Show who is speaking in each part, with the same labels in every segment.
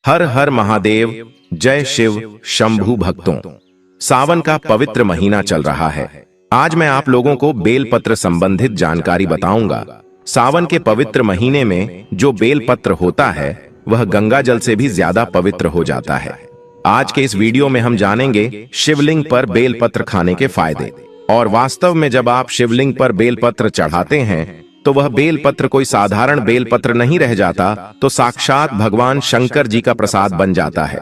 Speaker 1: हर हर महादेव, जय शिव शंभु भक्तों। सावन का पवित्र महीना चल रहा है। आज मैं आप लोगों को बेलपत्र संबंधित जानकारी बताऊंगा। सावन के पवित्र महीने में जो बेलपत्र होता है वह गंगा जल से भी ज्यादा पवित्र हो जाता है। आज के इस वीडियो में हम जानेंगे शिवलिंग पर बेलपत्र खाने के फायदे। और वास्तव में जब आप शिवलिंग पर बेलपत्र चढ़ाते हैं तो वह बेलपत्र कोई साधारण बेलपत्र नहीं रह जाता, तो साक्षात भगवान शंकर जी का प्रसाद बन जाता है।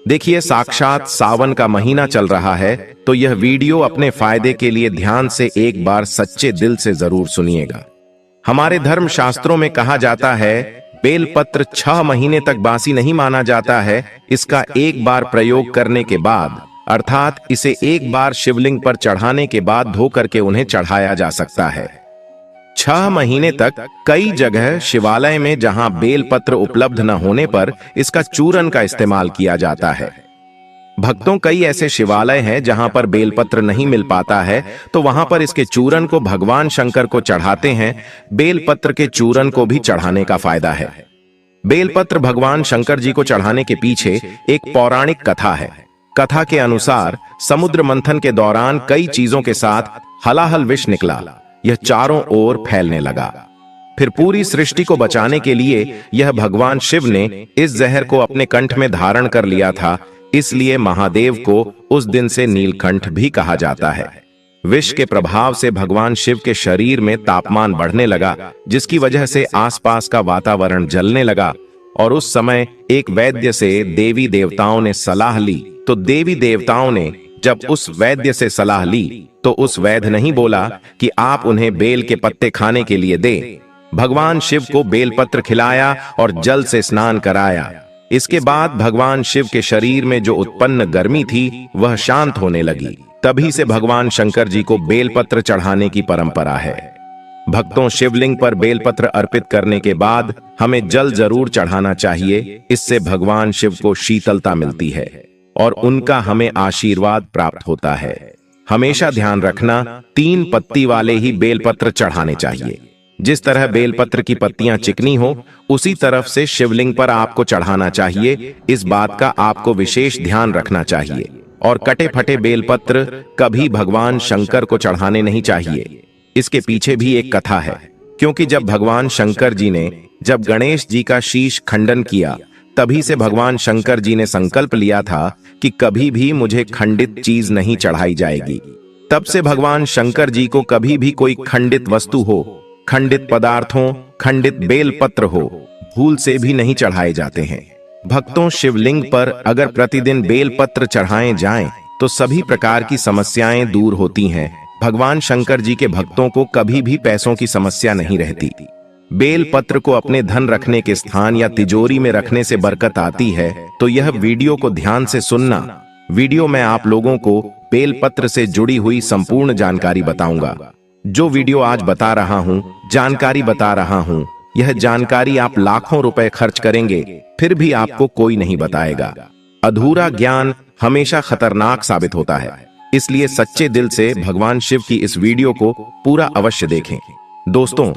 Speaker 1: देखिए, साक्षात सावन का महीना चल रहा है, तो यह वीडियो अपने फायदे के लिए ध्यान से एक बार सच्चे दिल से जरूर सुनिएगा। हमारे धर्म शास्त्रों में कहा जाता है बेलपत्र 6 महीने तक बासी नहीं माना जाता है। इसका एक बार प्रयोग करने के बाद, अर्थात इसे एक बार शिवलिंग पर चढ़ाने के बाद धो करके उन्हें चढ़ाया जा सकता है। 6 महीने तक कई जगह शिवालय में जहां बेलपत्र उपलब्ध न होने पर इसका चूरन का इस्तेमाल किया जाता है। भक्तों, कई ऐसे शिवालय हैं जहां पर बेलपत्र नहीं मिल पाता है, तो वहां पर इसके चूरन को भगवान शंकर को चढ़ाते हैं। बेलपत्र के चूरन को भी चढ़ाने का फायदा है। बेलपत्र भगवान शंकर जी को चढ़ाने के पीछे एक पौराणिक कथा है। कथा के अनुसार समुद्र मंथन के दौरान कई चीजों के साथ हलाहल विष निकला। यह चारों ओर फैलने लगा। फिर पूरी सृष्टि को बचाने के लिए यह भगवान शिव ने इस जहर को अपने कंठ में धारण कर लिया था। इसलिए महादेव को उस दिन से नीलकंठ भी कहा जाता है। विष के प्रभाव से भगवान शिव के शरीर में तापमान बढ़ने लगा, जिसकी वजह से आसपास का वातावरण जलने लगा। और उस समय एक वैद्य से देवी देवताओं ने सलाह ली। तो देवी देवताओं ने जब उस वैद्य से सलाह ली तो उस वैद्य नहीं बोला कि आप उन्हें बेल के पत्ते खाने के लिए दें। भगवान शिव को बेलपत्र खिलाया और जल से स्नान कराया। इसके बाद भगवान शिव के शरीर में जो उत्पन्न गर्मी थी वह शांत होने लगी। तभी से भगवान शंकर जी को बेलपत्र चढ़ाने की परंपरा है। भक्तों, शिवलिंग पर बेलपत्र अर्पित करने के बाद हमें जल जरूर चढ़ाना चाहिए। इससे भगवान शिव को शीतलता मिलती है और उनका हमें आशीर्वाद प्राप्त होता है। हमेशा ध्यान रखना, 3 पत्ती वाले ही बेलपत्र चढ़ाने चाहिए। जिस तरह बेलपत्र की पत्तियां चिकनी हो, उसी तरफ से शिवलिंग पर आपको चढ़ाना चाहिए। इस बात का आपको विशेष ध्यान रखना चाहिए। और कटे फटे बेलपत्र कभी भगवान शंकर को चढ़ाने नहीं चाहिए। इसके पीछे भी एक कथा है, क्योंकि जब भगवान शंकर जी ने जब गणेश जी का शीश खंडन किया, तभी से भगवान शंकर जी ने संकल्प लिया था कि कभी भी मुझे खंडित चीज नहीं चढ़ाई जाएगी। तब से भगवान शंकर जी को कभी भी कोई खंडित वस्तु हो, खंडित पदार्थों, खंडित बेलपत्र हो, भूल से भी नहीं चढ़ाए जाते हैं। भक्तों, शिवलिंग पर अगर प्रतिदिन बेलपत्र चढ़ाए जाएं, तो सभी प्रकार की समस्याएं दूर होती हैं। भगवान शंकर जी के भक्तों को कभी भी पैसों की समस्या नहीं रहती। बेलपत्र को अपने धन रखने के स्थान या तिजोरी में रखने से बरकत आती है। तो यह वीडियो को ध्यान से सुनना। वीडियो में आप लोगों को बेलपत्र से जुड़ी हुई संपूर्ण जानकारी बताऊंगा। जो वीडियो आज बता रहा हूं, जानकारी बता रहा हूं, यह जानकारी आप लाखों रुपए खर्च करेंगे फिर भी आपको कोई नहीं बताएगा। अधूरा ज्ञान हमेशा खतरनाक साबित होता है। इसलिए सच्चे दिल से भगवान शिव की इस वीडियो को पूरा अवश्य देखें। दोस्तों,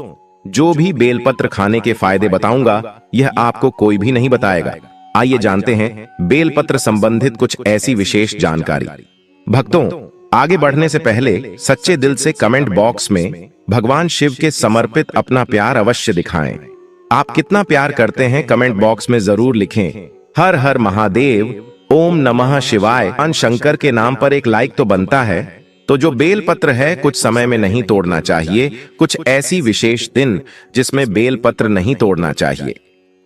Speaker 1: जो भी बेलपत्र खाने के फायदे बताऊंगा यह आपको कोई भी नहीं बताएगा। आइए जानते हैं बेलपत्र संबंधित कुछ ऐसी विशेष जानकारी। भक्तों, आगे बढ़ने से पहले सच्चे दिल से कमेंट बॉक्स में भगवान शिव के समर्पित अपना प्यार अवश्य दिखाएं। आप कितना प्यार करते हैं कमेंट बॉक्स में जरूर लिखें। हर हर महादेव, ओम नमः शिवाय। भगवान शंकर के नाम पर एक लाइक तो बनता है। तो जो बेलपत्र है कुछ समय में नहीं तोड़ना चाहिए। कुछ ऐसी विशेष दिन जिसमें बेलपत्र नहीं तोड़ना चाहिए।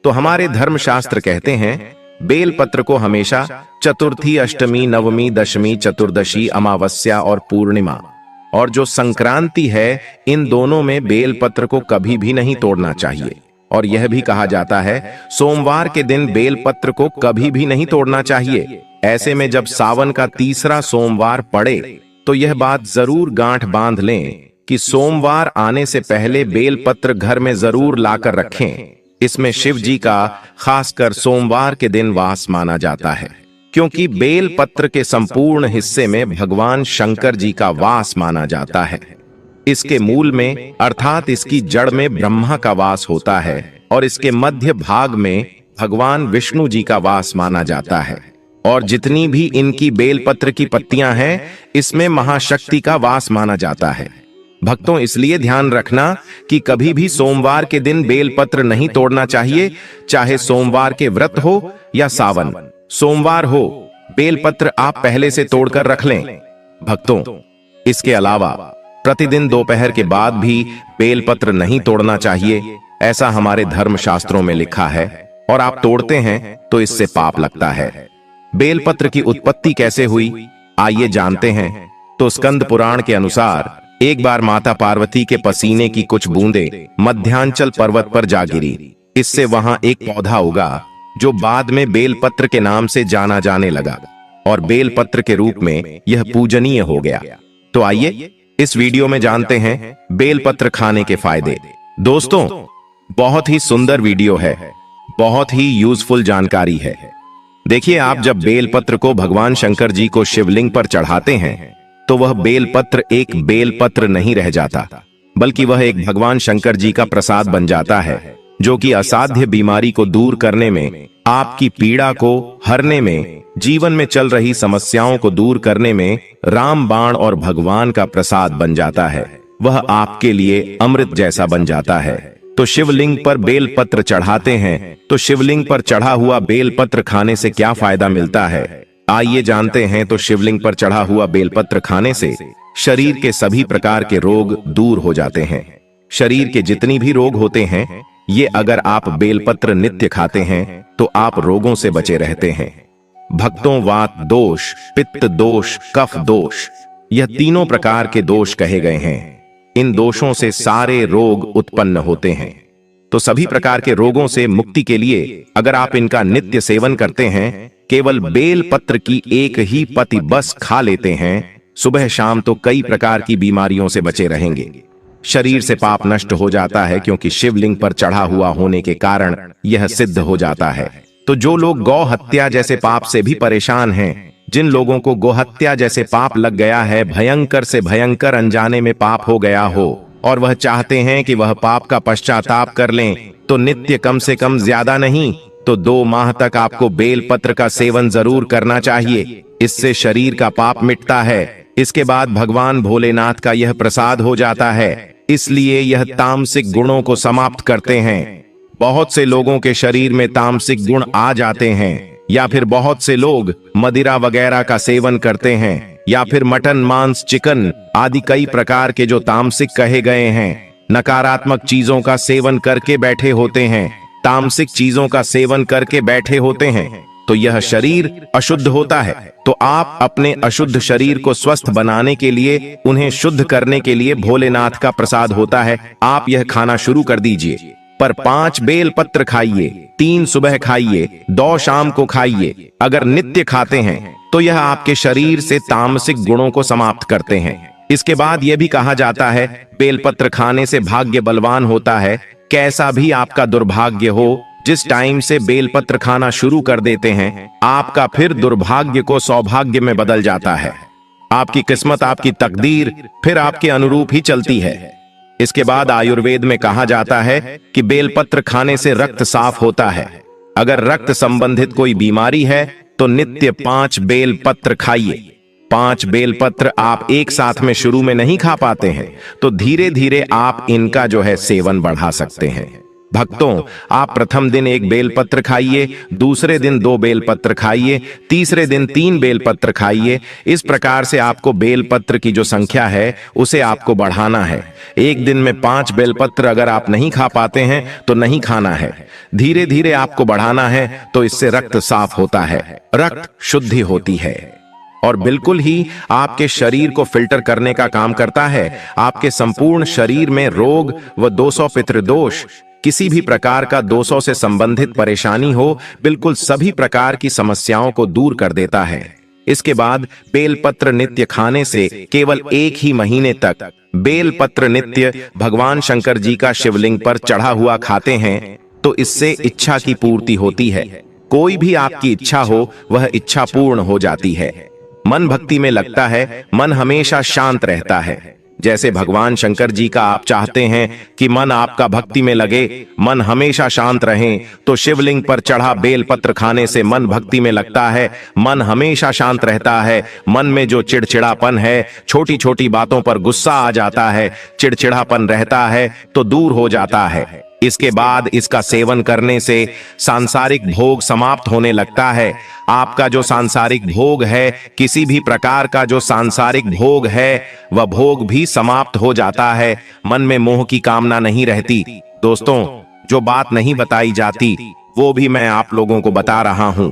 Speaker 1: तो हमारे धर्मशास्त्र कहते हैं बेलपत्र को हमेशा चतुर्थी, अष्टमी, नवमी, दशमी, चतुर्दशी, अमावस्या और पूर्णिमा और जो संक्रांति है, इन दोनों में बेलपत्र को कभी भी नहीं तोड़ना चाहिए। और यह भी कहा जाता है सोमवार के दिन बेलपत्र को कभी भी नहीं तोड़ना चाहिए। ऐसे में जब सावन का तीसरा सोमवार पड़े तो यह बात जरूर गांठ बांध लें कि सोमवार आने से पहले बेलपत्र घर में जरूर लाकर रखें। इसमें शिव जी का खासकर सोमवार के दिन वास माना जाता है, क्योंकि बेलपत्र के संपूर्ण हिस्से में भगवान शंकर जी का वास माना जाता है। इसके मूल में, अर्थात इसकी जड़ में ब्रह्मा का वास होता है और इसके मध्य भाग में भगवान विष्णु जी का वास माना जाता है और जितनी भी इनकी बेलपत्र की पत्तियां हैं, इसमें महाशक्ति का वास माना जाता है। भक्तों, इसलिए ध्यान रखना कि कभी भी सोमवार के दिन बेलपत्र नहीं तोड़ना चाहिए, चाहे सोमवार के व्रत हो या सावन सोमवार हो। बेलपत्र आप पहले से तोड़कर रख लें। भक्तों, इसके अलावा प्रतिदिन दोपहर के बाद भी बेलपत्र नहीं तोड़ना चाहिए, ऐसा हमारे धर्म शास्त्रों में लिखा है, और आप तोड़ते हैं तो इससे पाप लगता है। बेलपत्र की उत्पत्ति कैसे हुई, आइए जानते हैं। तो स्कंद पुराण के अनुसार एक बार माता पार्वती के पसीने की कुछ बूंदें मध्यांचल पर्वत पर जा गिरी। इससे वहां एक पौधा उगा जो बाद में बेलपत्र के नाम से जाना जाने लगा और बेलपत्र के रूप में यह पूजनीय हो गया। तो आइए इस वीडियो में जानते हैं बेलपत्र खाने के फायदे। दोस्तों, बहुत ही सुंदर वीडियो है, बहुत ही यूजफुल जानकारी है। देखिए, आप जब बेलपत्र को भगवान शंकर जी को शिवलिंग पर चढ़ाते हैं तो वह बेलपत्र एक बेलपत्र नहीं रह जाता, बल्कि वह एक भगवान शंकर जी का प्रसाद बन जाता है, जो कि असाध्य बीमारी को दूर करने में, आपकी पीड़ा को हरने में, जीवन में चल रही समस्याओं को दूर करने में रामबाण और भगवान का प्रसाद बन जाता है। वह आपके लिए अमृत जैसा बन जाता है। तो शिवलिंग पर बेलपत्र चढ़ाते हैं, तो शिवलिंग पर चढ़ा हुआ बेलपत्र खाने से क्या फायदा मिलता है, आइए जानते हैं। तो शिवलिंग पर चढ़ा हुआ बेलपत्र खाने से शरीर के सभी प्रकार के रोग दूर हो जाते हैं। शरीर के जितनी भी रोग होते हैं, ये अगर आप बेलपत्र नित्य खाते हैं तो आप रोगों से बचे रहते हैं। भक्तों, वात दोष, पित्त दोष, कफ दोष, यह तीनों प्रकार के दोष कहे गए हैं। इन दोषों से सारे रोग उत्पन्न होते हैं। तो सभी प्रकार के रोगों से मुक्ति के लिए अगर आप इनका नित्य सेवन करते हैं, केवल बेलपत्र की एक ही पत्ती बस खा लेते हैं सुबह शाम, तो कई प्रकार की बीमारियों से बचे रहेंगे। शरीर से पाप नष्ट हो जाता है, क्योंकि शिवलिंग पर चढ़ा हुआ होने के कारण यह सिद्ध हो जाता है। तो जो लोग गौ हत्या जैसे पाप से भी परेशान हैं, जिन लोगों को गोहत्या जैसे पाप लग गया है, भयंकर से भयंकर अनजाने में पाप हो गया हो, और वह चाहते हैं कि वह पाप का पश्चाताप कर लें, तो नित्य कम से कम ज्यादा नहीं तो 2 माह तक आपको बेलपत्र का सेवन जरूर करना चाहिए। इससे शरीर का पाप मिटता है। इसके बाद भगवान भोलेनाथ का यह प्रसाद हो जाता है, इसलिए यह तामसिक गुणों को समाप्त करते हैं। बहुत से लोगों के शरीर में तामसिक गुण आ जाते हैं, या फिर बहुत से लोग मदिरा वगैरह का सेवन करते हैं, या फिर मटन, मांस, चिकन आदि कई प्रकार के जो तामसिक कहे गए हैं, नकारात्मक चीजों का सेवन करके बैठे होते हैं, तामसिक चीजों का सेवन करके बैठे होते हैं, तो यह शरीर अशुद्ध होता है। तो आप अपने अशुद्ध शरीर को स्वस्थ बनाने के लिए, उन्हें शुद्ध करने के लिए भोलेनाथ का प्रसाद होता है, आप यह खाना शुरू कर दीजिए। पर 5 बेलपत्र खाइए, 3 सुबह खाइए, 2 शाम को खाइए। अगर नित्य खाते हैं तो यह आपके शरीर से तामसिक गुणों को समाप्त करते हैं। इसके बाद यह भी कहा जाता है, बेलपत्र खाने से भाग्य बलवान होता है। कैसा भी आपका दुर्भाग्य हो, जिस टाइम से बेलपत्र खाना शुरू कर देते हैं, आपका फिर दुर्भाग्य को सौभाग्य में बदल जाता है। आपकी किस्मत, आपकी तकदीर फिर आपके अनुरूप ही चलती है। इसके बाद आयुर्वेद में कहा जाता है कि बेलपत्र खाने से रक्त साफ होता है। अगर रक्त संबंधित कोई बीमारी है तो नित्य 5 बेलपत्र खाइए। 5 बेलपत्र आप एक साथ में शुरू में नहीं खा पाते हैं, तो धीरे धीरे आप इनका जो है सेवन बढ़ा सकते हैं। भक्तों, आप प्रथम दिन 1 बेलपत्र खाइए, दूसरे दिन 2 बेलपत्र खाइए, तीसरे दिन 3 बेलपत्र खाइए। इस प्रकार से आपको बेलपत्र की जो संख्या है उसे आपको बढ़ाना है। एक दिन में 5 बेलपत्र अगर आप नहीं खा पाते हैं तो नहीं खाना है, धीरे धीरे आपको बढ़ाना है। तो इससे रक्त साफ होता है, रक्त शुद्धि होती है और बिल्कुल ही आपके शरीर को फिल्टर करने का काम करता है। आपके संपूर्ण शरीर में रोग व 200 पितृदोष, किसी भी प्रकार का 200 से संबंधित परेशानी हो, बिल्कुल सभी प्रकार की समस्याओं को दूर कर देता है। इसके बाद बेलपत्र नित्य खाने से केवल 1 ही महीने तक बेलपत्र नित्य भगवान शंकर जी का शिवलिंग पर चढ़ा हुआ खाते हैं, तो इससे इच्छा की पूर्ति होती है। कोई भी आपकी इच्छा हो, वह इच्छा पूर्ण हो जाती है। मन भक्ति में लगता है, मन हमेशा शांत रहता है। जैसे भगवान शंकर जी का आप चाहते हैं कि मन आपका भक्ति में लगे, मन हमेशा शांत रहे, तो शिवलिंग पर चढ़ा बेलपत्र खाने से मन भक्ति में लगता है, मन हमेशा शांत रहता है। मन में जो चिड़चिड़ापन है, छोटी छोटी बातों पर गुस्सा आ जाता है, चिड़चिड़ापन रहता है, तो दूर हो जाता है। इसके बाद इसका सेवन करने से सांसारिक भोग समाप्त होने लगता है। आपका जो सांसारिक भोग है, किसी भी प्रकार का जो सांसारिक भोग है, वह भोग भी समाप्त हो जाता है। मन में मोह की कामना नहीं रहती। दोस्तों, जो बात नहीं बताई जाती वो भी मैं आप लोगों को बता रहा हूं।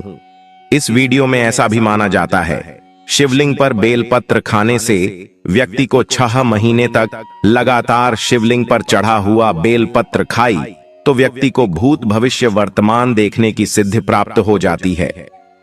Speaker 1: इस वीडियो में ऐसा भी माना जाता है, शिवलिंग पर बेलपत्र खाने से व्यक्ति को 6 महीने तक लगातार शिवलिंग पर चढ़ा हुआ बेलपत्र खाई तो व्यक्ति को भूत भविष्य वर्तमान देखने की सिद्धि प्राप्त हो जाती है।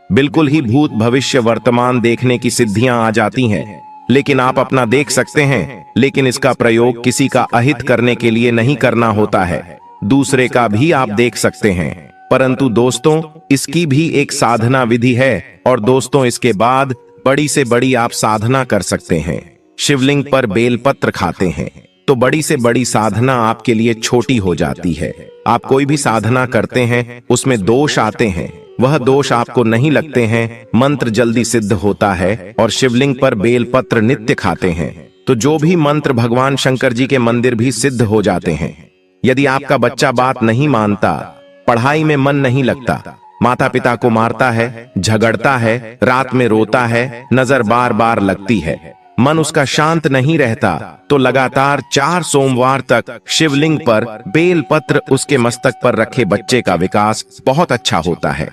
Speaker 1: बिल्कुल ही भूत भविष्य वर्तमान देखने की सिद्धियां आ जाती हैं, लेकिन आप अपना देख सकते हैं, लेकिन इसका प्रयोग किसी का अहित करने के लिए नहीं करना होता है। दूसरे का भी आप देख सकते हैं, परंतु दोस्तों इसकी भी एक साधना विधि है। और दोस्तों इसके बाद बड़ी से बड़ी आप साधना कर सकते हैं। शिवलिंग पर बेलपत्र खाते हैं तो बड़ी से बड़ी साधना आपके लिए छोटी हो जाती है। आप कोई भी साधना करते हैं उसमें दोष आते हैं, वह दोष आपको नहीं लगते हैं, मंत्र जल्दी सिद्ध होता है। और शिवलिंग पर बेलपत्र नित्य खाते हैं तो जो भी मंत्र भगवान शंकर जी के मंदिर भी सिद्ध हो जाते हैं। यदि आपका बच्चा बात नहीं मानता, पढ़ाई में मन नहीं लगता, माता पिता को मारता है, झगड़ता है, रात में रोता है, नजर बार बार लगती है, मन उसका शांत नहीं रहता, तो लगातार 4 सोमवार तक शिवलिंग पर बेलपत्र उसके मस्तक पर रखे बच्चे का विकास बहुत अच्छा होता है।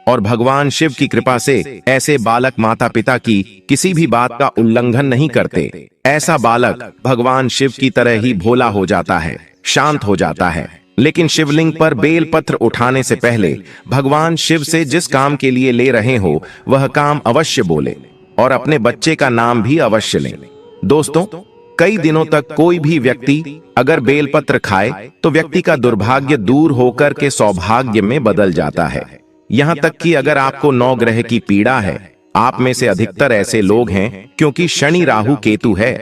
Speaker 1: और भगवान शिव की कृपा से ऐसे बालक माता पिता की किसी भी बात का उल्लंघन नहीं करते। ऐसा बालक भगवान शिव की तरह ही भोला हो जाता है, शांत हो जाता है। लेकिन शिवलिंग पर बेलपत्र उठाने से पहले भगवान शिव से जिस काम के लिए ले रहे हो वह काम अवश्य बोले और अपने बच्चे का नाम भी अवश्य लें। दोस्तों, कई दिनों तक कोई भी व्यक्ति अगर बेलपत्र खाए तो व्यक्ति का दुर्भाग्य दूर होकर के सौभाग्य में बदल जाता है। यहाँ तक कि अगर आपको 9 ग्रह की पीड़ा है, आप में से अधिकतर ऐसे लोग हैं क्योंकि शनि राहु केतु है,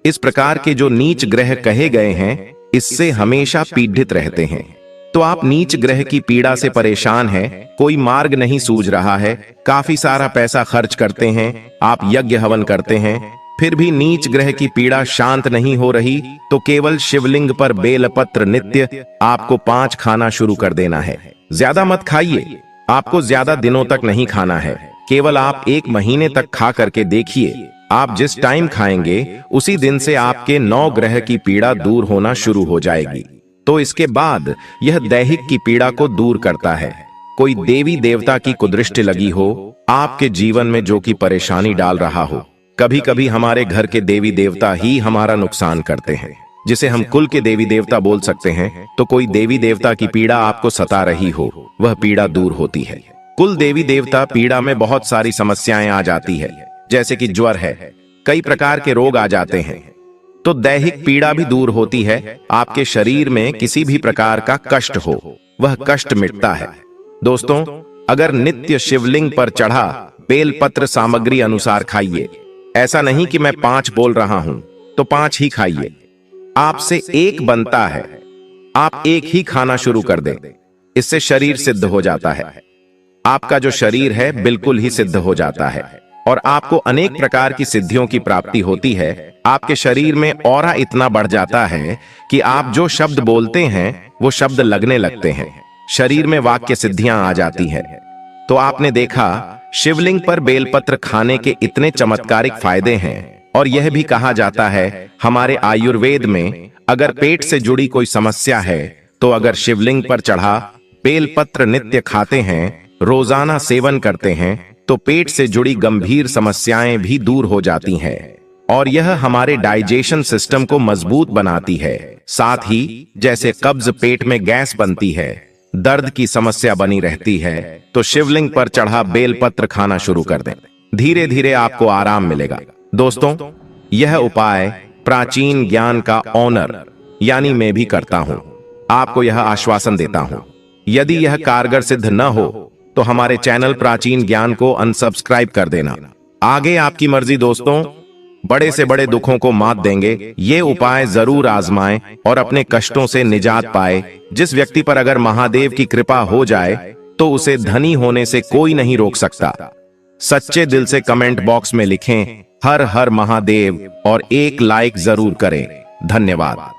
Speaker 1: इस प्रकार के जो नीच ग्रह कहे गए हैं, इससे हमेशा पीड़ित रहते हैं। तो आप नीच ग्रह की पीड़ा से परेशान हैं, कोई मार्ग नहीं सूझ रहा है, काफी सारा पैसा खर्च करते हैं, आप यज्ञ हवन करते हैं, फिर भी नीच ग्रह की पीड़ा शांत नहीं हो रही, तो केवल शिवलिंग पर बेलपत्र नित्य आपको 5 खाना शुरू कर देना है। ज्यादा मत खाइए, आपको ज्यादा दिनों तक नहीं खाना है, केवल आप 1 महीने तक खा करके देखिए। आप जिस टाइम खाएंगे उसी दिन से आपके 9 ग्रह की पीड़ा दूर होना शुरू हो जाएगी। तो इसके बाद यह दैहिक की पीड़ा को दूर करता है। कोई देवी देवता की कुदृष्टि लगी हो, आपके जीवन में जो कि परेशानी डाल रहा हो, कभी कभी हमारे घर के देवी देवता ही हमारा नुकसान करते हैं, जिसे हम कुल के देवी देवता बोल सकते हैं। तो कोई देवी देवता की पीड़ा आपको सता रही हो, वह पीड़ा दूर होती है। कुल देवी देवता पीड़ा में बहुत सारी समस्याएं आ जाती है, जैसे कि ज्वर है, कई प्रकार के रोग आ जाते हैं, तो दैहिक पीड़ा भी दूर होती है। आपके शरीर में किसी भी प्रकार का कष्ट हो, वह कष्ट मिटता है। दोस्तों, अगर नित्य शिवलिंग पर चढ़ा बेलपत्र सामग्री अनुसार खाइए, ऐसा नहीं कि मैं 5 बोल रहा हूं तो 5 ही खाइए, आपसे 1 बनता है, आप 1 ही खाना शुरू कर दें, इससे शरीर सिद्ध हो जाता है। आपका जो शरीर है बिल्कुल ही सिद्ध हो जाता है और आपको अनेक प्रकार की सिद्धियों की प्राप्ति होती है। आपके शरीर में ऑरा इतना बढ़ जाता है कि आप जो शब्द बोलते हैं वो शब्द लगने लगते हैं, शरीर में वाक्य सिद्धियां आ जाती हैं। तो आपने देखा शिवलिंग पर बेलपत्र खाने के इतने चमत्कारिक फायदे हैं। और यह भी कहा जाता है हमारे आयुर्वेद में, अगर पेट से जुड़ी कोई समस्या है तो अगर शिवलिंग पर चढ़ा बेलपत्र नित्य खाते हैं, रोजाना सेवन करते हैं, तो पेट से जुड़ी गंभीर समस्याएं भी दूर हो जाती हैं। और यह हमारे डाइजेशन सिस्टम को मजबूत बनाती है। साथ ही जैसे कब्ज पेट में गैस बनती है, दर्द की समस्या बनी रहती है, तो शिवलिंग पर चढ़ा बेलपत्र खाना शुरू कर दें, धीरे धीरे आपको आराम मिलेगा। दोस्तों, यह उपाय प्राचीन ज्ञान का ऑनर यानी मैं भी करता हूं। आपको यह आश्वासन देता हूं, यदि यह कारगर सिद्ध न हो तो हमारे चैनल प्राचीन ज्ञान को अनसब्सक्राइब कर देना। आगे आपकी मर्जी दोस्तों। बड़े से बड़े दुखों को मात देंगे। ये उपाय जरूर आजमाएं और अपने कष्टों से निजात पाए। जिस व्यक्ति पर अगर महादेव की कृपा हो जाए तो उसे धनी होने से कोई नहीं रोक सकता। सच्चे दिल से कमेंट बॉक्स में लिखें हर हर महादेव और एक लाइक जरूर करें। धन्यवाद।